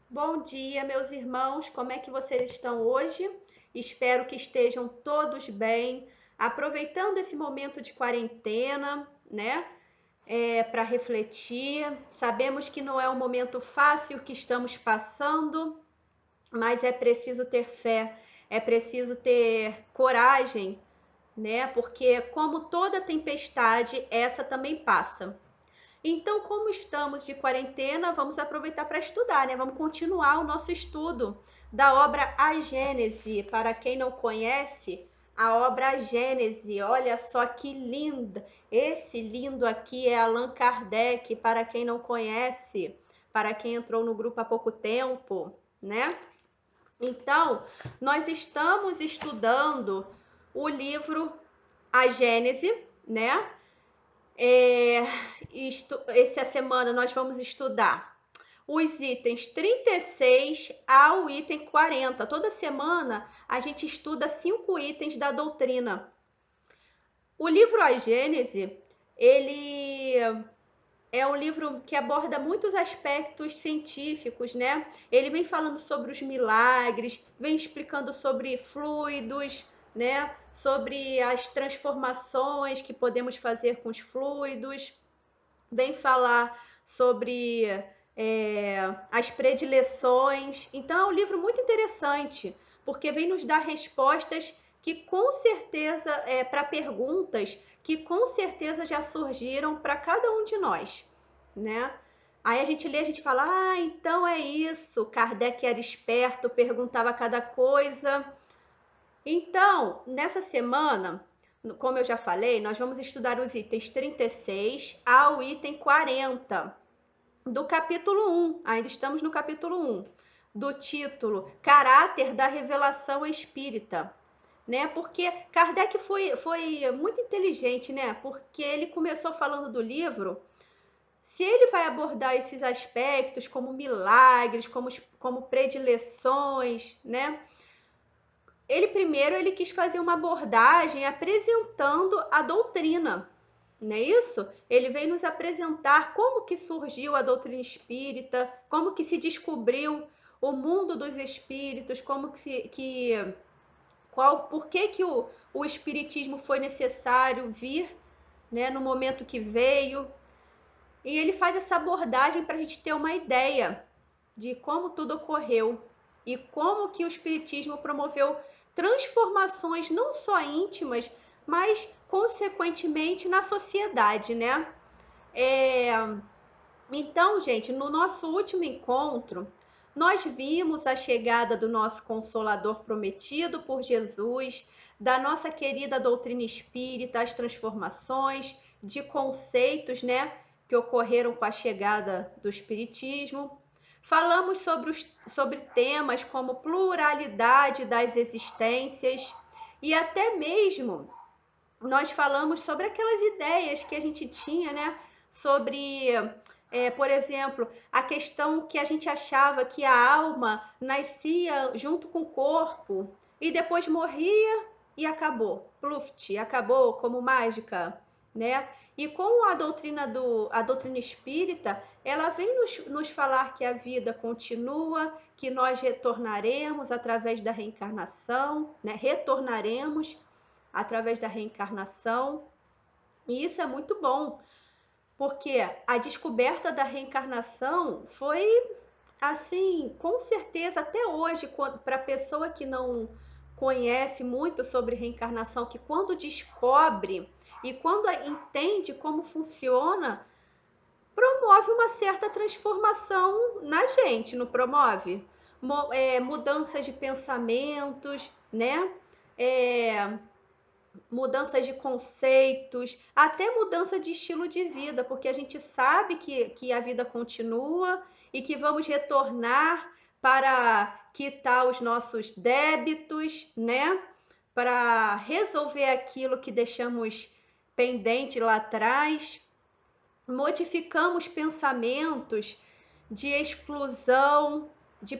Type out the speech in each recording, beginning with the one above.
Bom dia, meus irmãos. Como é que vocês estão hoje? Espero que estejam todos bem, aproveitando esse momento de quarentena, né? Para refletir. Sabemos que não é um momento fácil que estamos passando, mas é preciso ter fé, é preciso ter coragem, né? Porque como toda tempestade, essa também passa. Então, como estamos de quarentena, vamos aproveitar para estudar, né? Vamos continuar o nosso estudo da obra A Gênese. Para quem não conhece, a obra A Gênese, olha só que linda. Esse lindo aqui é Allan Kardec, para quem não conhece, para quem entrou no grupo há pouco tempo, né? Então, nós estamos estudando o livro A Gênese, né? É, essa semana nós vamos estudar os itens 36 ao item 40. Toda semana a gente estuda 5 itens da doutrina. O livro A Gênese, ele é um livro que aborda muitos aspectos científicos, né? Ele vem falando sobre os milagres, vem explicando sobre fluidos, né? Sobre as transformações que podemos fazer com os fluidos, vem falar sobre as predileções. Então, é um livro muito interessante, porque vem nos dar respostas que com certeza, para perguntas que com certeza já surgiram para cada um de nós, né? Aí a gente lê, a gente fala, ah, então é isso, Kardec era esperto, perguntava cada coisa. Então, nessa semana, como eu já falei, nós vamos estudar os itens 36 ao item 40 do capítulo 1. Ainda estamos no capítulo 1, do título Caráter da Revelação Espírita. Né? Porque Kardec foi muito inteligente, né? Porque ele começou falando do livro. Se ele vai abordar esses aspectos como milagres, como predileções, né? Ele quis fazer uma abordagem apresentando a doutrina, não é isso? Ele veio nos apresentar como que surgiu a doutrina espírita, como que se descobriu o mundo dos espíritos, por que o espiritismo foi necessário vir, né, no momento que veio. E ele faz essa abordagem para a gente ter uma ideia de como tudo ocorreu e como que o espiritismo promoveu transformações não só íntimas, mas consequentemente na sociedade, né? É... Então, gente, no nosso último encontro, nós vimos a chegada do nosso Consolador prometido por Jesus, da nossa querida doutrina espírita, as transformações de conceitos, né, que ocorreram com a chegada do Espiritismo. Falamos sobre temas como pluralidade das existências e até mesmo nós falamos sobre aquelas ideias que a gente tinha, né? Sobre, por exemplo, a questão que a gente achava que a alma nascia junto com o corpo e depois morria e acabou. Pluft, acabou como mágica, né? E com a doutrina espírita, ela vem nos falar que a vida continua, que nós retornaremos através da reencarnação, né? Retornaremos através da reencarnação. E isso é muito bom, porque a descoberta da reencarnação foi assim, com certeza até hoje, para a pessoa que não conhece muito sobre reencarnação, que quando descobre e quando entende como funciona, promove uma certa transformação na gente, não promove? Mudanças de pensamentos, né? É, mudanças de conceitos, até mudança de estilo de vida, porque a gente sabe que a vida continua e que vamos retornar para quitar os nossos débitos, né? Para resolver aquilo que deixamos pendente lá atrás. Modificamos pensamentos de exclusão, de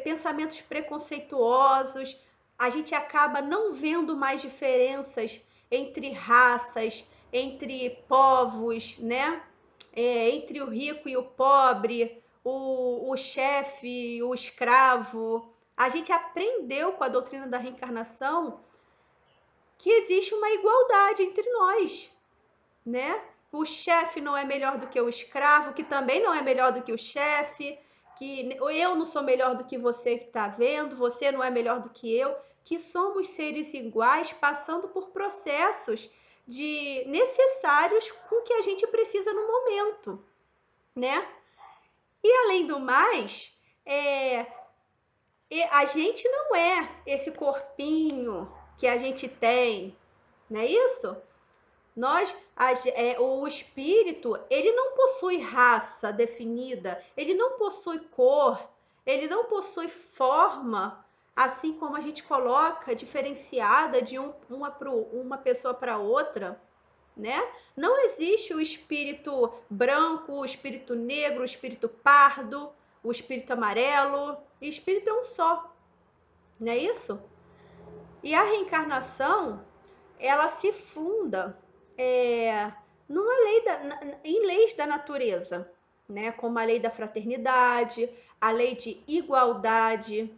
pensamentos preconceituosos, a gente acaba não vendo mais diferenças entre raças, entre povos, né? Entre o rico e o pobre, o chefe, o escravo. A gente aprendeu com a doutrina da reencarnação que existe uma igualdade entre nós, né? O chefe não é melhor do que o escravo, que também não é melhor do que o chefe, que eu não sou melhor do que você que está vendo, você não é melhor do que eu, que somos seres iguais, passando por processos necessários com o que a gente precisa no momento, né? E além do mais, a gente não é esse corpinho que a gente tem, não é isso? O espírito, ele não possui raça definida, ele não possui cor, ele não possui forma, assim como a gente coloca diferenciada de uma pessoa para outra, né? Não existe o espírito branco, o espírito negro, o espírito pardo, o espírito amarelo. O espírito é um só, não é isso? E a reencarnação, ela se funda em leis da natureza, né? Como a lei da fraternidade, a lei de igualdade,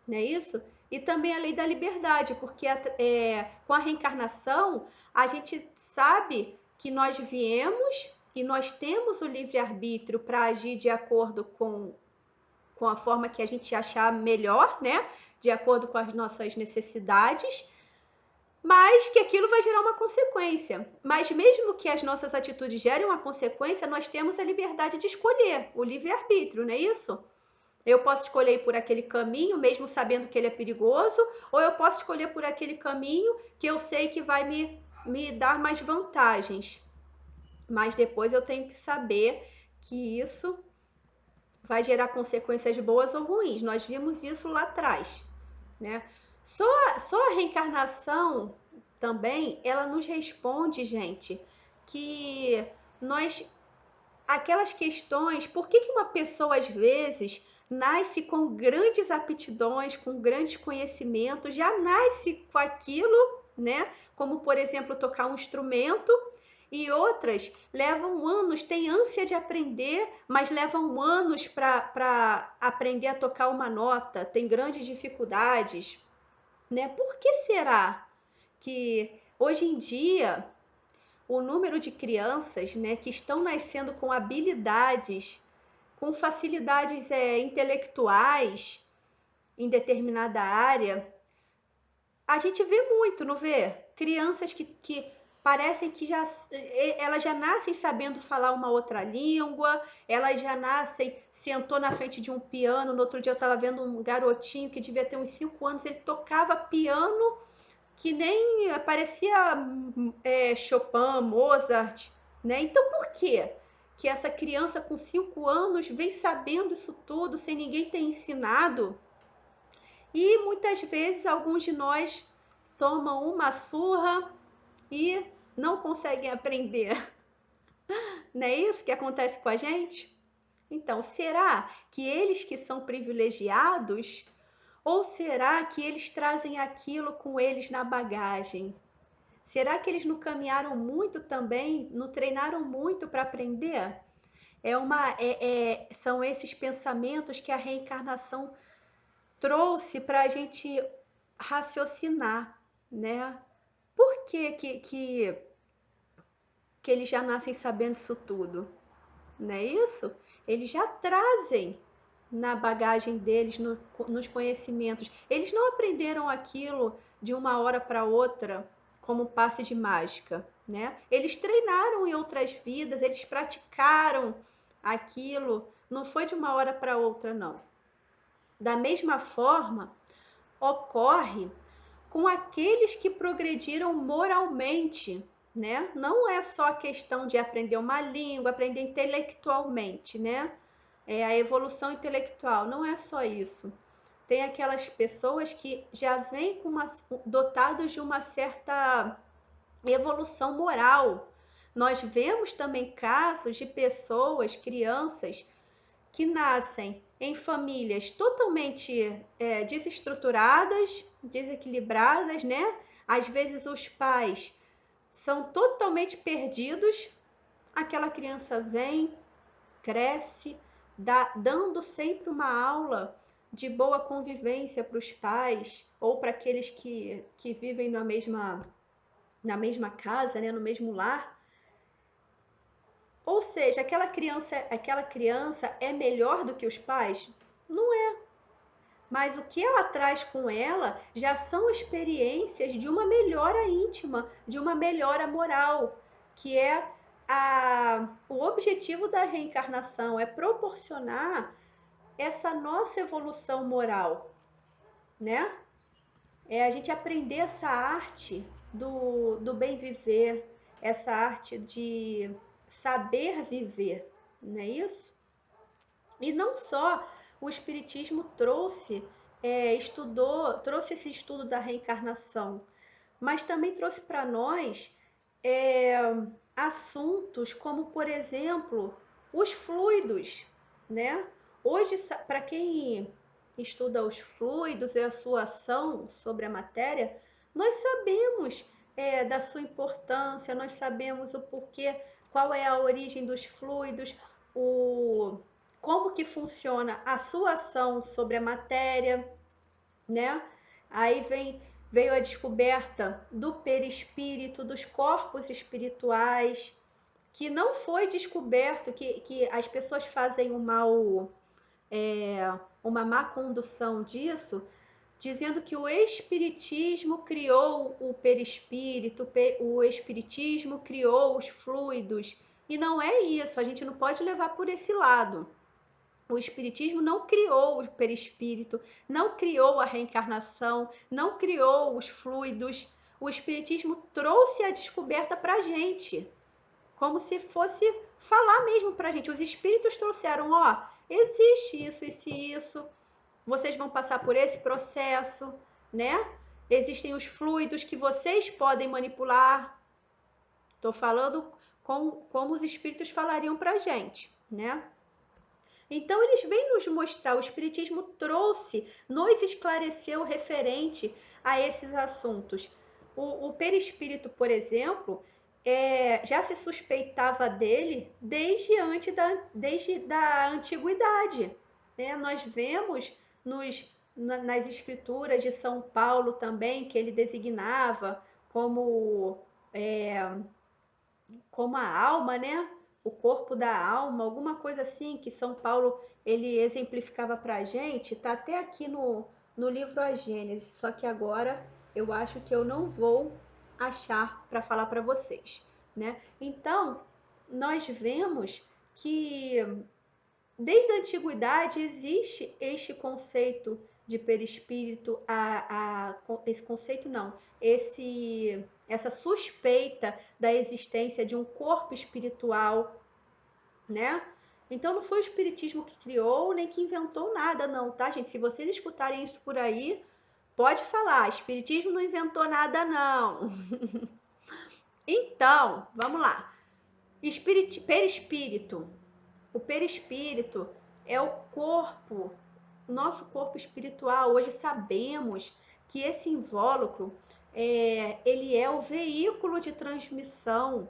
não é isso? E também a lei da liberdade, porque com a reencarnação a gente sabe que nós viemos e nós temos o livre-arbítrio para agir de acordo com a forma que a gente achar melhor, né? De acordo com as nossas necessidades, mas que aquilo vai gerar uma consequência. Mas mesmo que as nossas atitudes gerem uma consequência, nós temos a liberdade de escolher, o livre-arbítrio, não é isso? Eu posso escolher ir por aquele caminho, mesmo sabendo que ele é perigoso, ou eu posso escolher por aquele caminho que eu sei que vai me dar mais vantagens. Mas depois eu tenho que saber que isso vai gerar consequências boas ou ruins. Nós vimos isso lá atrás, né? Só a reencarnação também, ela nos responde, gente, que nós aquelas questões, por que uma pessoa às vezes nasce com grandes aptidões, com grandes conhecimentos, já nasce com aquilo, né? Como por exemplo, tocar um instrumento, e outras levam anos, têm ânsia de aprender, mas levam anos para aprender a tocar uma nota, tem grandes dificuldades, né? Por que será que hoje em dia o número de crianças, né, que estão nascendo com habilidades, com facilidades intelectuais em determinada área, a gente vê muito, não vê? Crianças que parecem que elas já nascem sabendo falar uma outra língua, elas já nascem, sentou na frente de um piano. No outro dia eu estava vendo um garotinho que devia ter uns 5 anos, ele tocava piano que nem parecia Chopin, Mozart, né? Então por quê? Que essa criança com 5 anos vem sabendo isso tudo sem ninguém ter ensinado? E muitas vezes alguns de nós tomam uma surra e não conseguem aprender. Não é isso que acontece com a gente? Então, será que eles que são privilegiados, ou será que eles trazem aquilo com eles na bagagem? Será que eles não caminharam muito também, não treinaram muito para aprender? São esses pensamentos que a reencarnação trouxe para a gente raciocinar, né? Por que eles já nascem sabendo isso tudo? Não é isso? Eles já trazem na bagagem deles, nos conhecimentos. Eles não aprenderam aquilo de uma hora para outra como passe de mágica, né? Eles treinaram em outras vidas, eles praticaram aquilo, não foi de uma hora para outra, não. Da mesma forma, ocorre com aqueles que progrediram moralmente, né? Não é só a questão de aprender uma língua, aprender intelectualmente, né? A evolução intelectual, não é só isso. Tem aquelas pessoas que já vêm dotados de uma certa evolução moral. Nós vemos também casos de pessoas, crianças, que nascem em famílias totalmente desestruturadas, desequilibradas, né? Às vezes os pais são totalmente perdidos. Aquela criança vem, cresce, dando sempre uma aula de boa convivência para os pais ou para aqueles que vivem na mesma casa, né, no mesmo lar. Ou seja, aquela criança é melhor do que os pais? Não é. Mas o que ela traz com ela já são experiências de uma melhora íntima, de uma melhora moral, que é o objetivo da reencarnação, é proporcionar essa nossa evolução moral, né? É a gente aprender essa arte do bem viver, essa arte de saber viver, não é isso? E não só o Espiritismo trouxe esse estudo da reencarnação, mas também trouxe para nós é, assuntos como, por exemplo, os fluidos, né? Hoje, para quem estuda os fluidos e a sua ação sobre a matéria, nós sabemos da sua importância, nós sabemos o porquê, qual é a origem dos fluidos, como que funciona a sua ação sobre a matéria, né? Aí veio a descoberta do perispírito, dos corpos espirituais, que não foi descoberto, que as pessoas fazem uma má condução disso, dizendo que o espiritismo criou o perispírito, o espiritismo criou os fluidos. E não é isso, a gente não pode levar por esse lado. O espiritismo não criou o perispírito, não criou a reencarnação, não criou os fluidos. O espiritismo trouxe a descoberta para a gente, como se fosse falar mesmo para a gente. Os espíritos trouxeram, ó, existe isso e isso, vocês vão passar por esse processo, né? Existem os fluidos que vocês podem manipular. Estou falando como os espíritos falariam para a gente, né? Então, eles vêm nos mostrar, o Espiritismo nos esclareceu referente a esses assuntos. O perispírito, por exemplo, já se suspeitava dele desde da antiguidade, né? Nós vemos nas escrituras de São Paulo também que ele designava como a alma, né? O corpo da alma, alguma coisa assim que São Paulo ele exemplificava para a gente, tá até aqui no livro A Gênese, só que agora eu acho que eu não vou achar para falar para vocês, né? Então, nós vemos que desde a antiguidade existe este conceito de perispírito, esse conceito não, essa suspeita da existência de um corpo espiritual, né? Então não foi o espiritismo que criou nem que inventou nada, não, tá, gente? Se vocês escutarem isso por aí, pode falar, espiritismo não inventou nada, não. Então, vamos lá. Perispírito. O perispírito é o corpo, o nosso corpo espiritual. Hoje sabemos que esse invólucro ele é o veículo de transmissão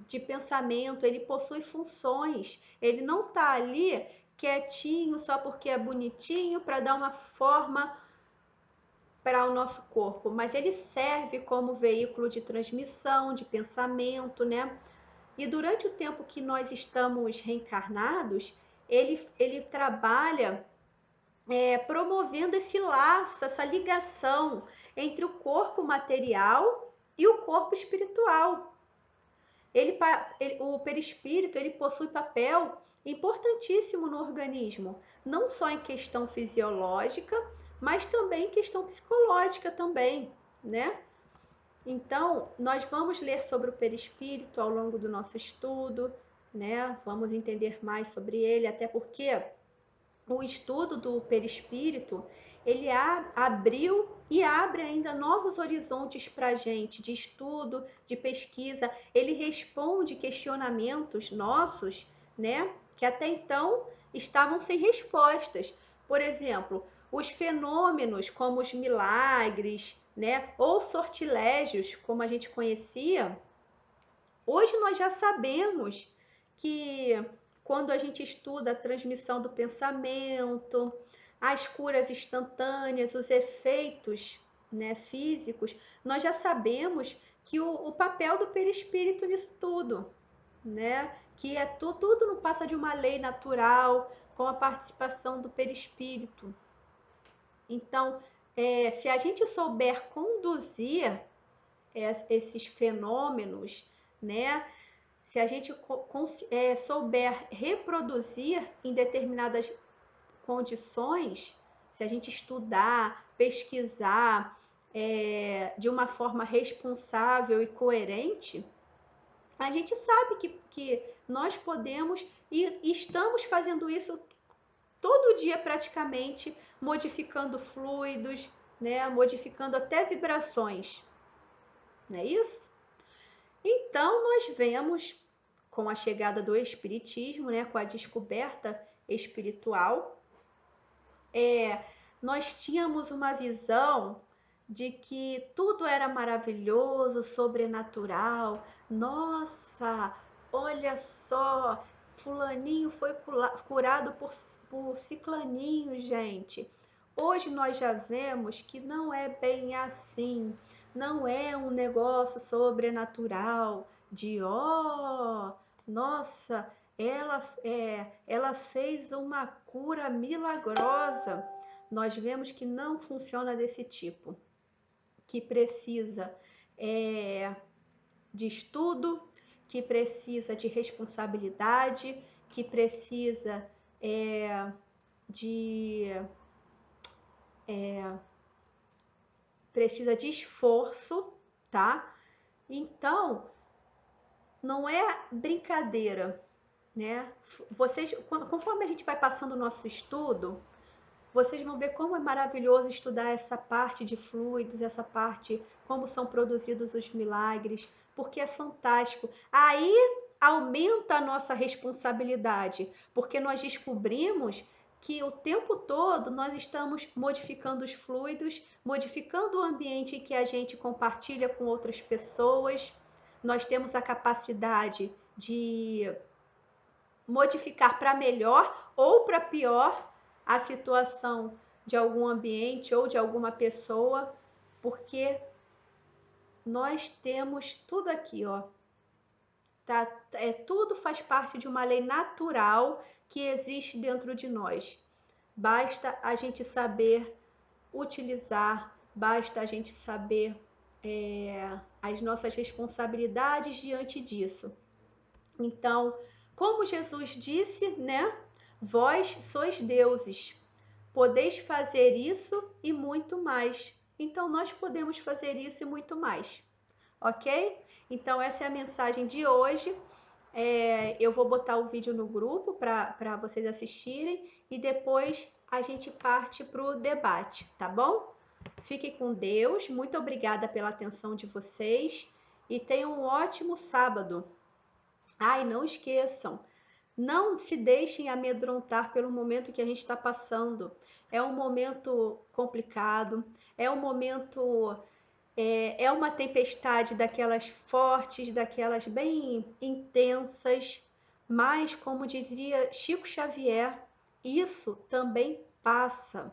de pensamento, ele possui funções. Ele não está ali quietinho só porque é bonitinho para dar uma forma para o nosso corpo, mas ele serve como veículo de transmissão, de pensamento, né? E durante o tempo que nós estamos reencarnados, ele trabalha promovendo esse laço, essa ligação entre o corpo material e o corpo espiritual. O perispírito ele possui papel importantíssimo no organismo, não só em questão fisiológica, mas também em questão psicológica também, né? Então, nós vamos ler sobre o perispírito ao longo do nosso estudo, né? Vamos entender mais sobre ele, até porque o estudo do perispírito, ele abriu e abre ainda novos horizontes para a gente de estudo, de pesquisa. Ele responde questionamentos nossos, né? Que até então estavam sem respostas. Por exemplo, os fenômenos como os milagres, né? Ou sortilégios, como a gente conhecia, hoje nós já sabemos que quando a gente estuda a transmissão do pensamento, as curas instantâneas, os efeitos, né, físicos, nós já sabemos que o papel do perispírito nisso tudo, né? Que é tudo não passa de uma lei natural com a participação do perispírito. Então, se a gente souber conduzir esses fenômenos, né? Se a gente souber reproduzir em determinadas condições, se a gente estudar, pesquisar de uma forma responsável e coerente, a gente sabe que nós podemos e estamos fazendo isso todo dia praticamente, modificando fluidos, né? Modificando até vibrações, não é isso? Então, nós vemos, com a chegada do Espiritismo, né, com a descoberta espiritual, nós tínhamos uma visão de que tudo era maravilhoso, sobrenatural. Nossa, olha só, fulaninho foi curado por ciclaninho, gente. Hoje nós já vemos que não é bem assim, não é um negócio sobrenatural de nossa, ela fez uma cura milagrosa. Nós vemos que não funciona desse tipo, que precisa de estudo, que precisa de responsabilidade, que precisa de precisa de esforço, tá? Então, não é brincadeira, né? Vocês, conforme a gente vai passando o nosso estudo, vocês vão ver como é maravilhoso estudar essa parte de fluidos, essa parte, como são produzidos os milagres, porque é fantástico. Aí aumenta a nossa responsabilidade, porque nós descobrimos que o tempo todo nós estamos modificando os fluidos, modificando o ambiente em que a gente compartilha com outras pessoas. Nós temos a capacidade de modificar para melhor ou para pior a situação de algum ambiente ou de alguma pessoa, porque nós temos tudo aqui, ó. Tá, tudo faz parte de uma lei natural que existe dentro de nós. Basta a gente saber utilizar, basta a gente saber as nossas responsabilidades diante disso. Então, como Jesus disse, né? Vós sois deuses, podeis fazer isso e muito mais. Então, nós podemos fazer isso e muito mais, ok? Então, essa é a mensagem de hoje. Eu vou botar o vídeo no grupo para vocês assistirem e depois a gente parte para o debate, tá bom? Fiquem com Deus, muito obrigada pela atenção de vocês e tenham um ótimo sábado. Ai, não esqueçam, não se deixem amedrontar pelo momento que a gente está passando. É um momento complicado, é um momento, é uma tempestade daquelas fortes, daquelas bem intensas, mas, como dizia Chico Xavier, isso também passa.